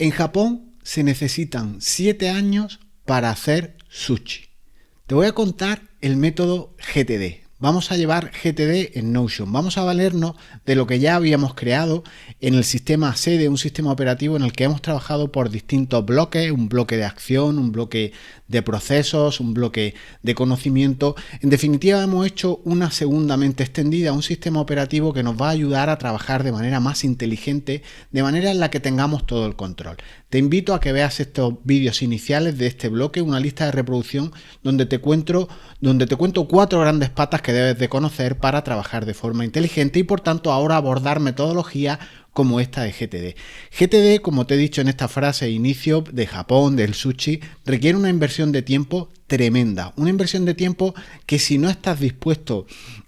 En Japón se necesitan 7 años para hacer sushi. Te voy a contar el método GTD. Vamos a llevar GTD en Notion. Vamos a valernos de lo que ya habíamos creado en el sistema sede, un sistema operativo en el que hemos trabajado por distintos bloques, un bloque de acción, un bloque de procesos, un bloque de conocimiento. En definitiva, hemos hecho una segunda mente extendida, un sistema operativo que nos va a ayudar a trabajar de manera más inteligente, de manera en la que tengamos todo el control. Te invito a que veas estos vídeos iniciales de este bloque, una lista de reproducción donde te cuento 4 grandes patas que debes de conocer para trabajar de forma inteligente y por tanto ahora abordar metodologías como esta de GTD. GTD, como te he dicho en esta frase de inicio de Japón, del sushi, requiere una inversión de tiempo tremenda. Una inversión de tiempo que si no estás dispuesto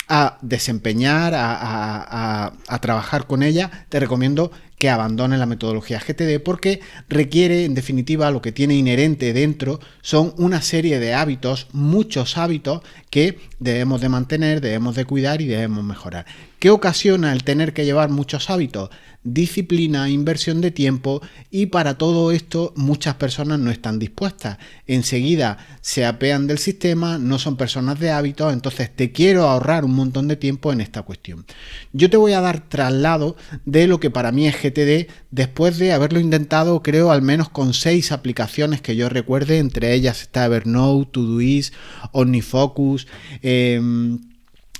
a desempeñar, a trabajar con ella, te recomiendo que abandones la metodología GTD porque requiere, en definitiva, lo que tiene inherente dentro son una serie de hábitos, muchos hábitos que debemos de mantener, debemos de cuidar y debemos mejorar. ¿Qué ocasiona el tener que llevar muchos hábitos? Disciplina, inversión de tiempo, y para todo esto muchas personas no están dispuestas. Enseguida se apean del sistema, no son personas de hábitos, entonces te quiero ahorrar un montón de tiempo en esta cuestión. Yo te voy a dar traslado de lo que para mí es GTD después de haberlo intentado, creo, al menos con 6 aplicaciones que yo recuerde. Entre ellas está Evernote, Todoist, OmniFocus,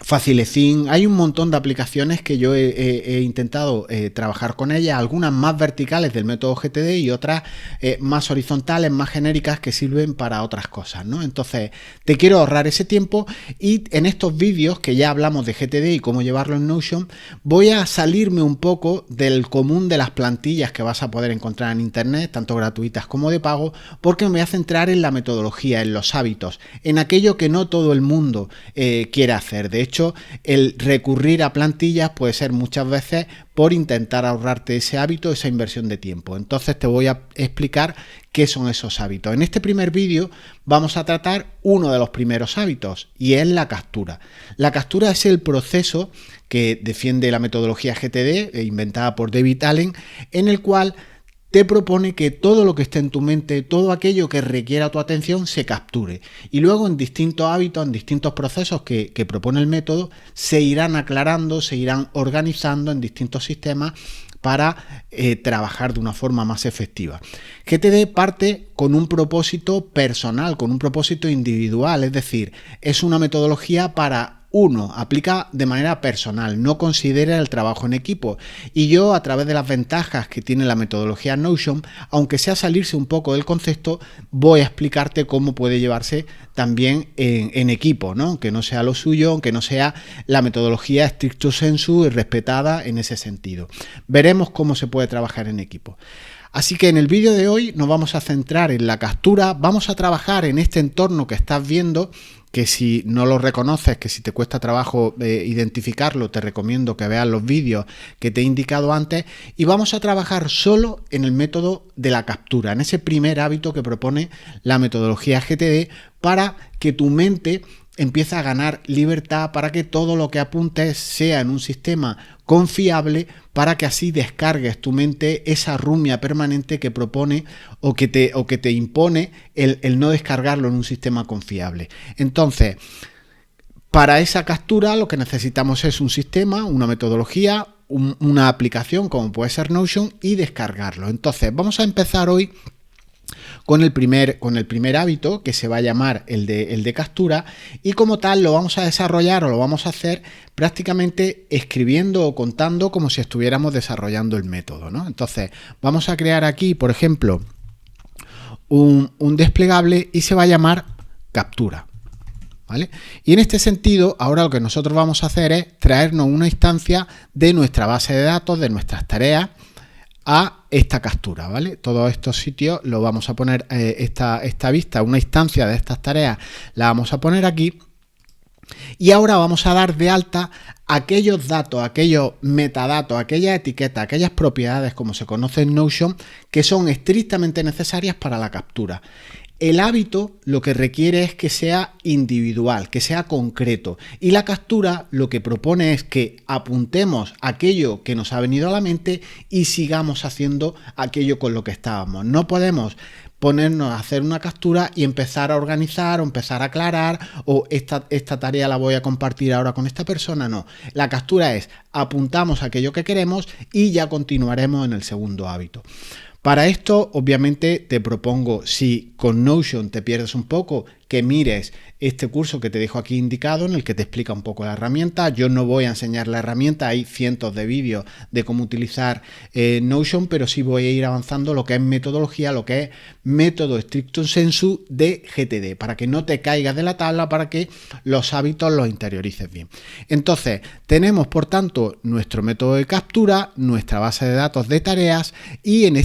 Facilecin. Hay un montón de aplicaciones que yo he intentado trabajar con ellas, algunas más verticales del método GTD y otras más horizontales, más genéricas, que sirven para otras cosas, ¿no? Entonces te quiero ahorrar ese tiempo y en estos vídeos que ya hablamos de GTD y cómo llevarlo en Notion, voy a salirme un poco del común de las plantillas que vas a poder encontrar en internet, tanto gratuitas como de pago, porque me voy a centrar en la metodología, en los hábitos, en aquello que no todo el mundo quiere hacer. De hecho, el recurrir a plantillas puede ser muchas veces por intentar ahorrarte ese hábito, esa inversión de tiempo. Entonces te voy a explicar qué son esos hábitos. En este primer vídeo vamos a tratar uno de los primeros hábitos y es la captura. La captura es el proceso que defiende la metodología GTD, inventada por David Allen, en el cual te propone que todo lo que esté en tu mente, todo aquello que requiera tu atención, se capture. Y luego en distintos hábitos, en distintos procesos que propone el método, se irán aclarando, se irán organizando en distintos sistemas para trabajar de una forma más efectiva. GTD parte con un propósito personal, con un propósito individual, es decir, es una metodología para uno, aplica de manera personal, no considera el trabajo en equipo. Y yo, a través de las ventajas que tiene la metodología Notion, aunque sea salirse un poco del concepto, voy a explicarte cómo puede llevarse también en equipo, ¿no? Aunque no sea lo suyo, aunque no sea la metodología stricto sensu y respetada en ese sentido. Veremos cómo se puede trabajar en equipo. Así que en el vídeo de hoy nos vamos a centrar en la captura, vamos a trabajar en este entorno que estás viendo, que si no lo reconoces, que si te cuesta trabajo identificarlo, te recomiendo que veas los vídeos que te he indicado antes, y vamos a trabajar solo en el método de la captura, en ese primer hábito que propone la metodología GTD, para que tu mente empieza a ganar libertad, para que todo lo que apuntes sea en un sistema confiable, para que así descargues tu mente esa rumia permanente que propone o que te impone el no descargarlo en un sistema confiable. Entonces, para esa captura lo que necesitamos es un sistema, una metodología, una aplicación como puede ser Notion, y descargarlo. Entonces vamos a empezar hoy con el primer hábito, que se va a llamar el de captura, y como tal lo vamos a desarrollar o lo vamos a hacer prácticamente escribiendo o contando como si estuviéramos desarrollando el método, ¿no? Entonces vamos a crear aquí, por ejemplo, un desplegable y se va a llamar captura, ¿vale? Y en este sentido, ahora lo que nosotros vamos a hacer es traernos una instancia de nuestra base de datos, de nuestras tareas, a esta captura, ¿vale? Todos estos sitios lo vamos a poner, esta vista, una instancia de estas tareas, la vamos a poner aquí. Y ahora vamos a dar de alta aquellos datos, aquellos metadatos, aquellas etiquetas, aquellas propiedades, como se conoce en Notion, que son estrictamente necesarias para la captura. El hábito lo que requiere es que sea individual, que sea concreto. Y la captura lo que propone es que apuntemos aquello que nos ha venido a la mente y sigamos haciendo aquello con lo que estábamos. No podemos ponernos a hacer una captura y empezar a organizar o empezar a aclarar o esta tarea la voy a compartir ahora con esta persona. No, la captura es apuntamos aquello que queremos y ya continuaremos en el segundo hábito. Para esto, obviamente, te propongo, si con Notion te pierdes un poco, que mires este curso que te dejo aquí indicado, en el que te explica un poco la herramienta. Yo no voy a enseñar la herramienta, hay cientos de vídeos de cómo utilizar Notion, pero sí voy a ir avanzando lo que es metodología, lo que es método stricto sensu de GTD, para que no te caigas de la tabla, para que los hábitos los interiorices bien. Entonces, tenemos, por tanto, nuestro método de captura, nuestra base de datos de tareas, y en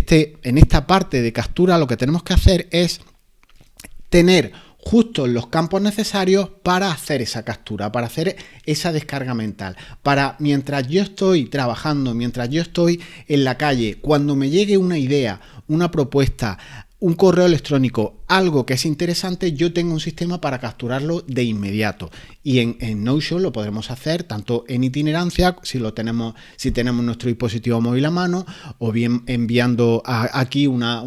esta parte de captura lo que tenemos que hacer es tener justo los campos necesarios para hacer esa captura, para hacer esa descarga mental, para mientras yo estoy trabajando, mientras yo estoy en la calle, cuando me llegue una idea, una propuesta, un correo electrónico, algo que es interesante, yo tengo un sistema para capturarlo de inmediato. Y en Notion lo podremos hacer tanto en itinerancia, si tenemos nuestro dispositivo móvil a mano, o bien enviando aquí una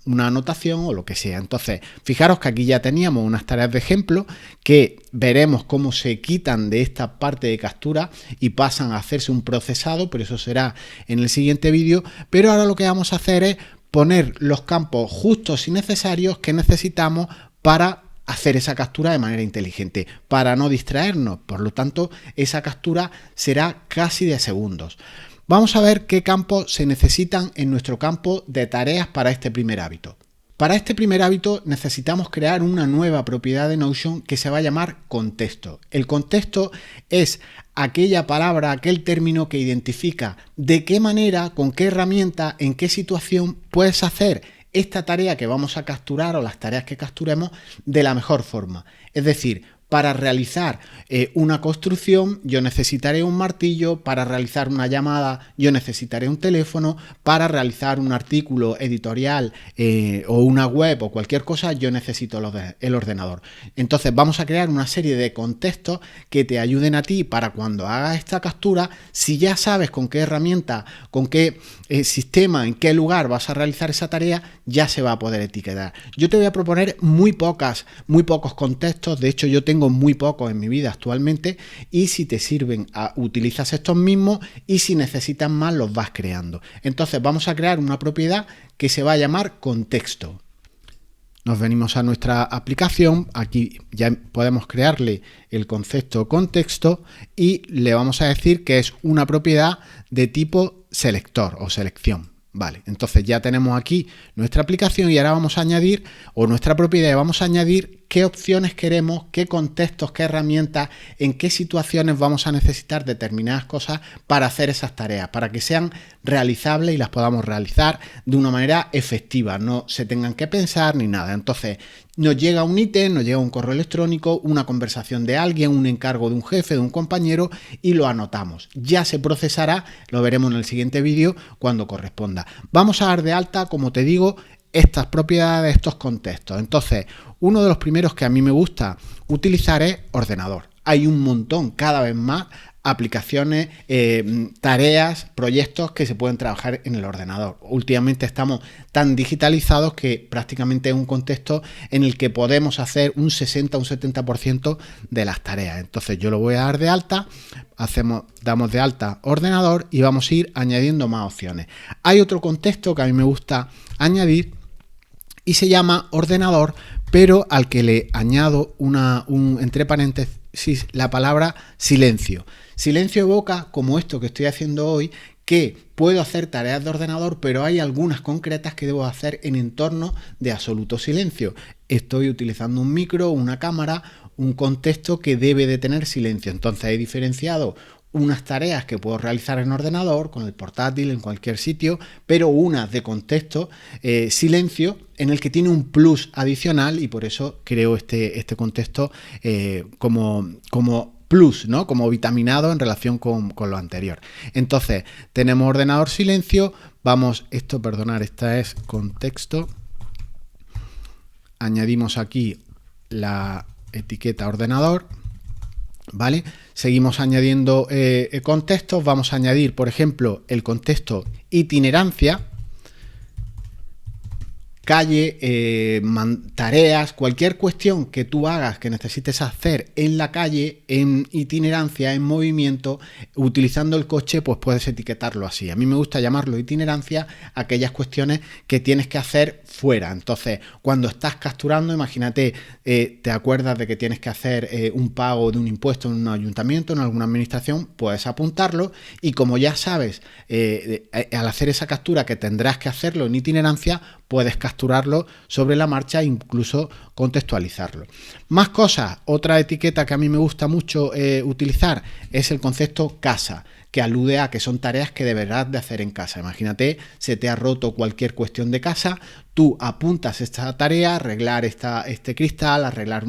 anotación o lo que sea. Entonces, fijaros que aquí ya teníamos unas tareas de ejemplo que veremos cómo se quitan de esta parte de captura y pasan a hacerse un procesado, pero eso será en el siguiente vídeo. Pero ahora lo que vamos a hacer es poner los campos justos y necesarios que necesitamos para hacer esa captura de manera inteligente, para no distraernos. Por lo tanto, esa captura será casi de segundos. Vamos a ver qué campos se necesitan en nuestro campo de tareas para este primer hábito. Para este primer hábito necesitamos crear una nueva propiedad de Notion que se va a llamar contexto. El contexto es aquella palabra, aquel término que identifica de qué manera, con qué herramienta, en qué situación puedes hacer esta tarea que vamos a capturar o las tareas que capturemos de la mejor forma. Es decir, para realizar una construcción yo necesitaré un martillo, para realizar una llamada yo necesitaré un teléfono, para realizar un artículo editorial o una web o cualquier cosa yo necesito el ordenador. Entonces vamos a crear una serie de contextos que te ayuden a ti para cuando hagas esta captura, si ya sabes con qué herramienta, con qué sistema, en qué lugar vas a realizar esa tarea, ya se va a poder etiquetar. Yo te voy a proponer muy pocos contextos, de hecho yo tengo muy pocos en mi vida actualmente, y si te sirven utilizas estos mismos y si necesitas más los vas creando. Entonces vamos a crear una propiedad que se va a llamar contexto. Nos venimos a nuestra aplicación, aquí ya podemos crearle el concepto contexto y le vamos a decir que es una propiedad de tipo selector o selección. Vale, entonces ya tenemos aquí nuestra aplicación y ahora vamos a añadir, o nuestra propiedad, vamos a añadir qué opciones queremos, qué contextos, qué herramientas, en qué situaciones vamos a necesitar determinadas cosas para hacer esas tareas, para que sean realizables y las podamos realizar de una manera efectiva, no se tengan que pensar ni nada. Entonces nos llega un ítem, nos llega un correo electrónico, una conversación de alguien, un encargo de un jefe, de un compañero y lo anotamos. Ya se procesará, lo veremos en el siguiente vídeo cuando corresponda. Vamos a dar de alta, como te digo, estas propiedades, estos contextos. Entonces, uno de los primeros que a mí me gusta utilizar es ordenador. Hay un montón, cada vez más, aplicaciones, tareas, proyectos que se pueden trabajar en el ordenador. Últimamente estamos tan digitalizados que prácticamente es un contexto en el que podemos hacer un 60 o un 70% de las tareas. Entonces yo lo voy a dar de alta, damos de alta ordenador y vamos a ir añadiendo más opciones. Hay otro contexto que a mí me gusta añadir y se llama ordenador, pero al que le añado entre paréntesis la palabra silencio. Silencio evoca, como esto que estoy haciendo hoy, que puedo hacer tareas de ordenador, pero hay algunas concretas que debo hacer en entorno de absoluto silencio. Estoy utilizando un micro, una cámara, un contexto que debe de tener silencio. Entonces he diferenciado unas tareas que puedo realizar en ordenador, con el portátil, en cualquier sitio, pero unas de contexto silencio, en el que tiene un plus adicional y por eso creo este contexto como plus, ¿no? Como vitaminado en relación con lo anterior. Entonces, tenemos ordenador silencio, esta es contexto, añadimos aquí la etiqueta ordenador, ¿vale? Seguimos añadiendo contextos. Vamos a añadir, por ejemplo, el contexto itinerancia, calle, tareas, cualquier cuestión que tú hagas que necesites hacer en la calle, en itinerancia, en movimiento, utilizando el coche, pues puedes etiquetarlo así. A mí me gusta llamarlo itinerancia aquellas cuestiones que tienes que hacer fuera. Entonces, cuando estás capturando, imagínate, te acuerdas de que tienes que hacer un pago de un impuesto en un ayuntamiento, en alguna administración, puedes apuntarlo y como ya sabes, al hacer esa captura que tendrás que hacerlo en itinerancia, puedes capturarlo sobre la marcha e incluso contextualizarlo. Más cosas, otra etiqueta que a mí me gusta mucho utilizar es el concepto casa, que alude a que son tareas que deberás de hacer en casa. Imagínate, se te ha roto cualquier cuestión de casa, tú apuntas esta tarea, arreglar este cristal, arreglar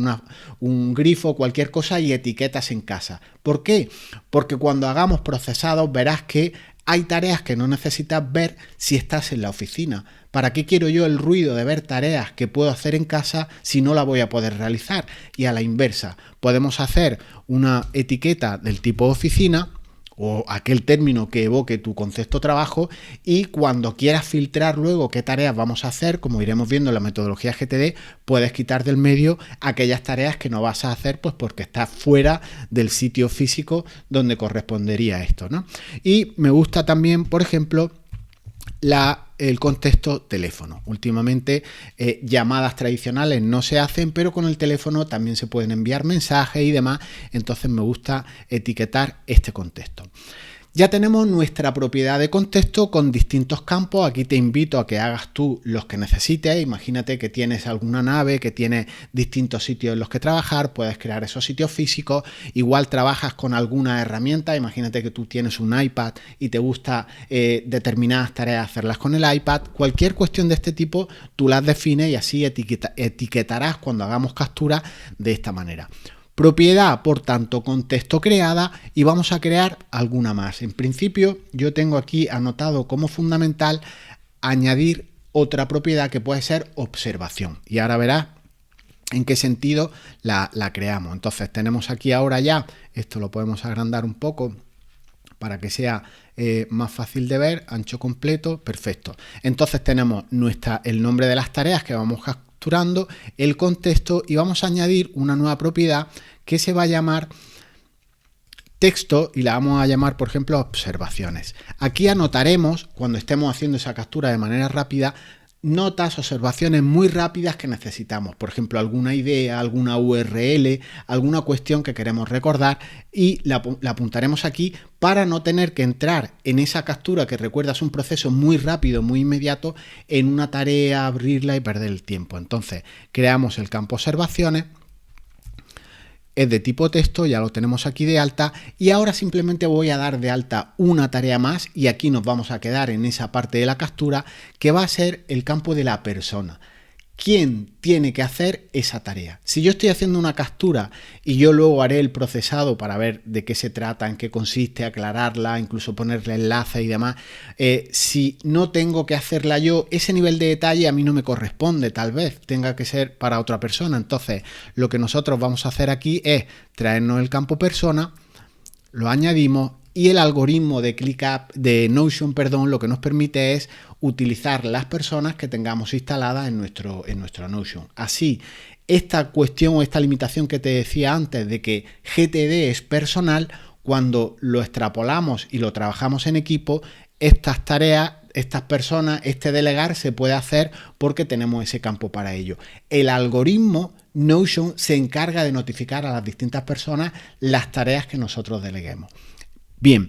un grifo, cualquier cosa y etiquetas en casa. ¿Por qué? Porque cuando hagamos procesados verás que hay tareas que no necesitas ver si estás en la oficina. ¿Para qué quiero yo el ruido de ver tareas que puedo hacer en casa si no la voy a poder realizar? Y a la inversa, podemos hacer una etiqueta del tipo oficina o aquel término que evoque tu concepto trabajo y cuando quieras filtrar luego qué tareas vamos a hacer, como iremos viendo en la metodología GTD, puedes quitar del medio aquellas tareas que no vas a hacer pues porque estás fuera del sitio físico donde correspondería esto, ¿no? Y me gusta también, por ejemplo, el contexto teléfono. Últimamente llamadas tradicionales no se hacen, pero con el teléfono también se pueden enviar mensajes y demás, entonces me gusta etiquetar este contexto. Ya tenemos nuestra propiedad de contexto con distintos campos. Aquí te invito a que hagas tú los que necesites. Imagínate que tienes alguna nave que tiene distintos sitios en los que trabajar, puedes crear esos sitios físicos. Igual trabajas con alguna herramienta. Imagínate que tú tienes un iPad y te gusta determinadas tareas hacerlas con el iPad. Cualquier cuestión de este tipo tú las defines y así etiquetarás cuando hagamos captura de esta manera. Propiedad, por tanto, contexto creada y vamos a crear alguna más. En principio, yo tengo aquí anotado como fundamental añadir otra propiedad que puede ser observación. Y ahora verás en qué sentido la creamos. Entonces, tenemos aquí ahora ya, esto lo podemos agrandar un poco para que sea más fácil de ver, ancho completo, perfecto. Entonces tenemos el nombre de las tareas que vamos capturando, el contexto y vamos a añadir una nueva propiedad que se va a llamar texto y la vamos a llamar, por ejemplo, observaciones. Aquí anotaremos, cuando estemos haciendo esa captura de manera rápida, notas, observaciones muy rápidas que necesitamos, por ejemplo, alguna idea, alguna URL, alguna cuestión que queremos recordar y la apuntaremos aquí para no tener que entrar en esa captura que recuerdas un proceso muy rápido, muy inmediato, en una tarea, abrirla y perder el tiempo. Entonces, creamos el campo observaciones. Es de tipo texto, ya lo tenemos aquí de alta y ahora simplemente voy a dar de alta una tarea más y aquí nos vamos a quedar en esa parte de la captura que va a ser el campo de la persona. ¿Quién tiene que hacer esa tarea? Si yo estoy haciendo una captura y yo luego haré el procesado para ver de qué se trata, en qué consiste, aclararla, incluso ponerle enlace y demás, si no tengo que hacerla yo, ese nivel de detalle a mí no me corresponde, tal vez tenga que ser para otra persona. Entonces, lo que nosotros vamos a hacer aquí es traernos el campo persona, lo añadimos y el algoritmo de ClickUp de Notion, lo que nos permite es utilizar las personas que tengamos instaladas en nuestro Notion. Así, esta cuestión o esta limitación que te decía antes de que GTD es personal, cuando lo extrapolamos y lo trabajamos en equipo, estas tareas, estas personas, este delegar se puede hacer porque tenemos ese campo para ello. El algoritmo Notion se encarga de notificar a las distintas personas las tareas que nosotros deleguemos. Bien,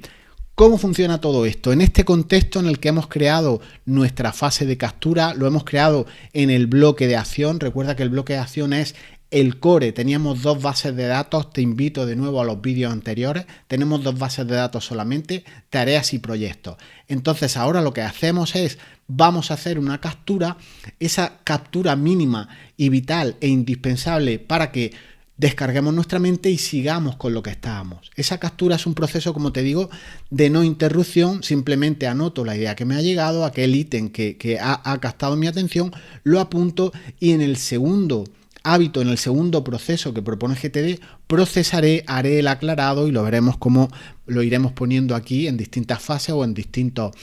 ¿cómo funciona todo esto? En este contexto en el que hemos creado nuestra fase de captura, lo hemos creado en el bloque de acción. Recuerda que el bloque de acción es el core. Teníamos dos bases de datos, te invito de nuevo a los vídeos anteriores. Tenemos dos bases de datos solamente, tareas y proyectos. Entonces ahora lo que hacemos es, vamos a hacer una captura, esa captura mínima y vital e indispensable para que descarguemos nuestra mente y sigamos con lo que estábamos. Esa captura es un proceso, como te digo, de no interrupción. Simplemente anoto la idea que me ha llegado, aquel ítem que ha captado mi atención, lo apunto y en el segundo hábito, en el segundo proceso que propone GTD, procesaré, haré el aclarado y lo veremos cómo lo iremos poniendo aquí en distintas fases o en distintos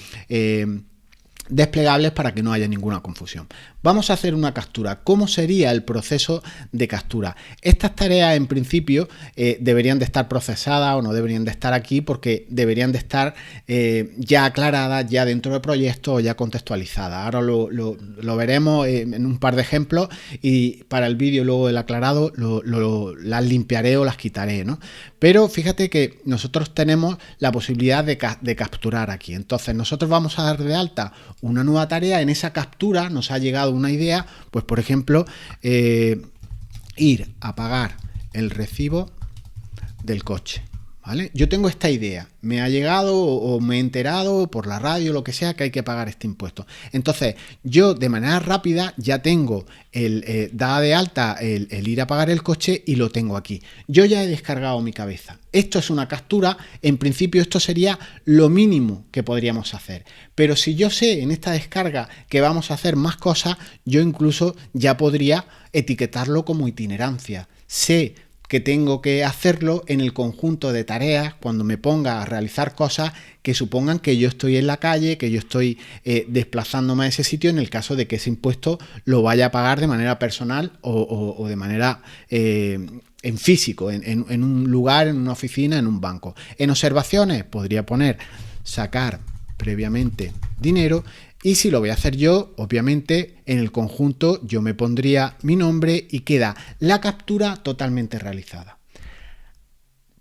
desplegables para que no haya ninguna confusión. Vamos a hacer una captura. ¿Cómo sería el proceso de captura? Estas tareas en principio deberían de estar procesadas o no deberían de estar aquí porque deberían de estar ya aclaradas, ya dentro del proyecto o ya contextualizadas. Ahora lo veremos en un par de ejemplos y para el vídeo luego el aclarado las limpiaré o las quitaré, ¿no? Pero fíjate que nosotros tenemos la posibilidad de capturar aquí. Entonces nosotros vamos a dar de alta una nueva tarea. En esa captura nos ha llegado una idea, pues por ejemplo, ir a pagar el recibo del coche, ¿vale? Yo tengo esta idea, me ha llegado o me he enterado por la radio, lo que sea, que hay que pagar este impuesto. Entonces, yo de manera rápida ya tengo dada de alta el ir a pagar el coche y lo tengo aquí. Yo ya he descargado mi cabeza. Esto es una captura, en principio esto sería lo mínimo que podríamos hacer. Pero si yo sé en esta descarga que vamos a hacer más cosas, yo incluso ya podría etiquetarlo como itinerancia. Sé que tengo que hacerlo en el conjunto de tareas cuando me ponga a realizar cosas que supongan que yo estoy en la calle, que yo estoy desplazándome a ese sitio en el caso de que ese impuesto lo vaya a pagar de manera personal o de manera en físico, en un lugar, en una oficina, en un banco. En observaciones podría poner sacar previamente dinero. Y si lo voy a hacer yo, obviamente en el conjunto yo me pondría mi nombre y queda la captura totalmente realizada.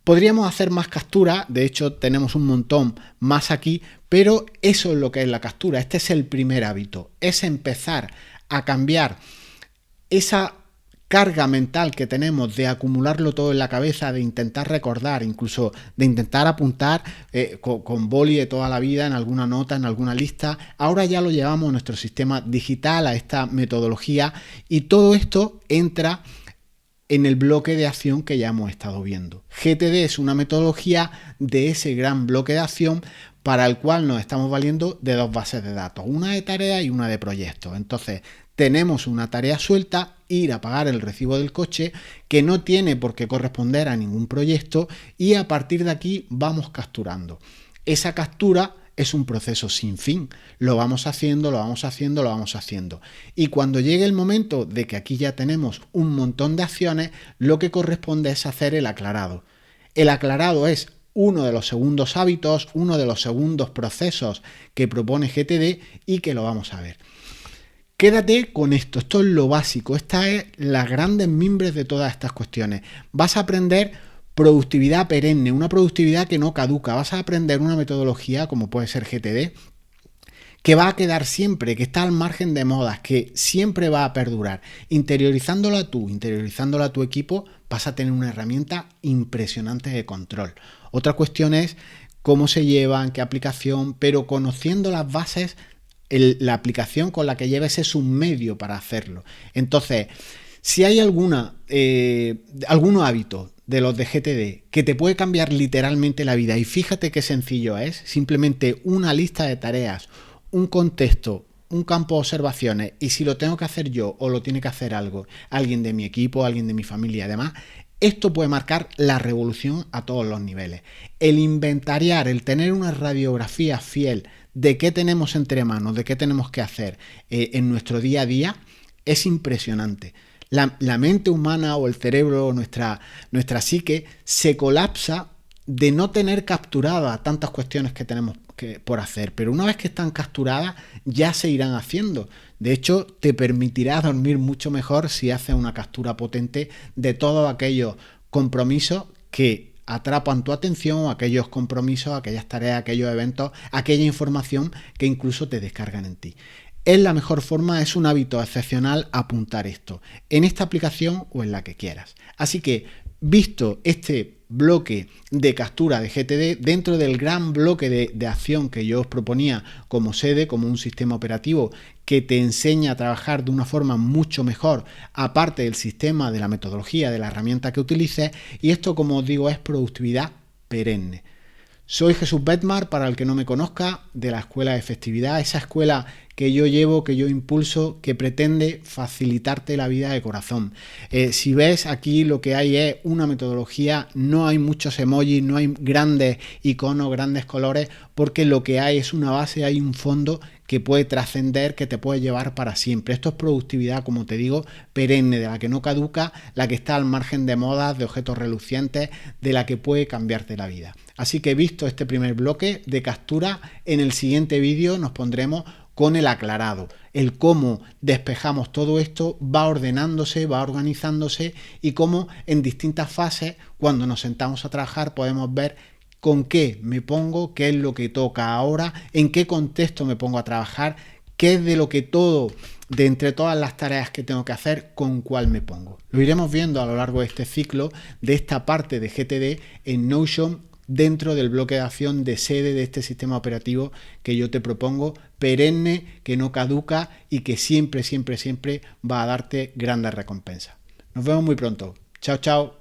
Podríamos hacer más capturas, de hecho tenemos un montón más aquí, pero eso es lo que es la captura. Este es el primer hábito, es empezar a cambiar esa carga mental que tenemos de acumularlo todo en la cabeza, de intentar recordar, incluso de intentar apuntar con boli de toda la vida en alguna nota, en alguna lista. Ahora ya lo llevamos a nuestro sistema digital, a esta metodología, y todo esto entra en el bloque de acción que ya hemos estado viendo. GTD es una metodología de ese gran bloque de acción para el cual nos estamos valiendo de dos bases de datos, una de tareas y una de proyectos. Entonces, tenemos una tarea suelta, ir a pagar el recibo del coche, que no tiene por qué corresponder a ningún proyecto, y a partir de aquí vamos capturando. Esa captura es un proceso sin fin, lo vamos haciendo, lo vamos haciendo, lo vamos haciendo. Y cuando llegue el momento de que aquí ya tenemos un montón de acciones, lo que corresponde es hacer el aclarado. El aclarado es uno de los segundos hábitos, uno de los segundos procesos que propone GTD y que lo vamos a ver. Quédate con esto, esto es lo básico, estas es las grandes mimbres de todas estas cuestiones. Vas a aprender productividad perenne, una productividad que no caduca. Vas a aprender una metodología como puede ser GTD, que va a quedar siempre, que está al margen de modas, que siempre va a perdurar. Interiorizándola a tu equipo, vas a tener una herramienta impresionante de control. Otra cuestión es cómo se llevan, qué aplicación, pero conociendo las bases, la aplicación con la que lleves es un medio para hacerlo. Entonces, si hay algunos hábitos de los de GTD que te puede cambiar literalmente la vida, y fíjate qué sencillo es, simplemente una lista de tareas, un contexto, un campo de observaciones, y si lo tengo que hacer yo o lo tiene que hacer alguien de mi equipo, alguien de mi familia, además, esto puede marcar la revolución a todos los niveles. El inventariar, el tener una radiografía fiel de qué tenemos entre manos, de qué tenemos que hacer en nuestro día a día, es impresionante. La mente humana o el cerebro o nuestra psique se colapsa de no tener capturadas tantas cuestiones que tenemos por hacer, pero una vez que están capturadas ya se irán haciendo. De hecho, te permitirá dormir mucho mejor si haces una captura potente de todos aquellos compromisos que atrapan tu atención, aquellos compromisos, aquellas tareas, aquellos eventos, aquella información que incluso te descargan en ti. Es la mejor forma, es un hábito excepcional apuntar esto en esta aplicación o en la que quieras. Así que, visto este bloque de captura de GTD dentro del gran bloque de acción que yo os proponía como sede, como un sistema operativo que te enseña a trabajar de una forma mucho mejor, aparte del sistema, de la metodología, de la herramienta que utilices. Y esto, como os digo, es productividad perenne. Soy Jesús Bedmar, para el que no me conozca, de la Escuela de Efectividad, esa escuela que yo llevo, que yo impulso, que pretende facilitarte la vida de corazón. Si ves, aquí lo que hay es una metodología, no hay muchos emojis, no hay grandes iconos, grandes colores, porque lo que hay es una base, hay un fondo que puede trascender, que te puede llevar para siempre. Esto es productividad, como te digo, perenne, de la que no caduca, la que está al margen de modas, de objetos relucientes, de la que puede cambiarte la vida. Así que visto este primer bloque de captura, en el siguiente vídeo nos pondremos con el aclarado, el cómo despejamos todo esto, va ordenándose, va organizándose, y cómo en distintas fases, cuando nos sentamos a trabajar, podemos ver con qué me pongo, qué es lo que toca ahora, en qué contexto me pongo a trabajar, qué es de lo que todo, de entre todas las tareas que tengo que hacer, con cuál me pongo. Lo iremos viendo a lo largo de este ciclo, de esta parte de GTD en Notion, dentro del bloque de acción de sede de este sistema operativo que yo te propongo, perenne, que no caduca y que siempre, siempre, siempre va a darte grandes recompensas. Nos vemos muy pronto. Chao, chao.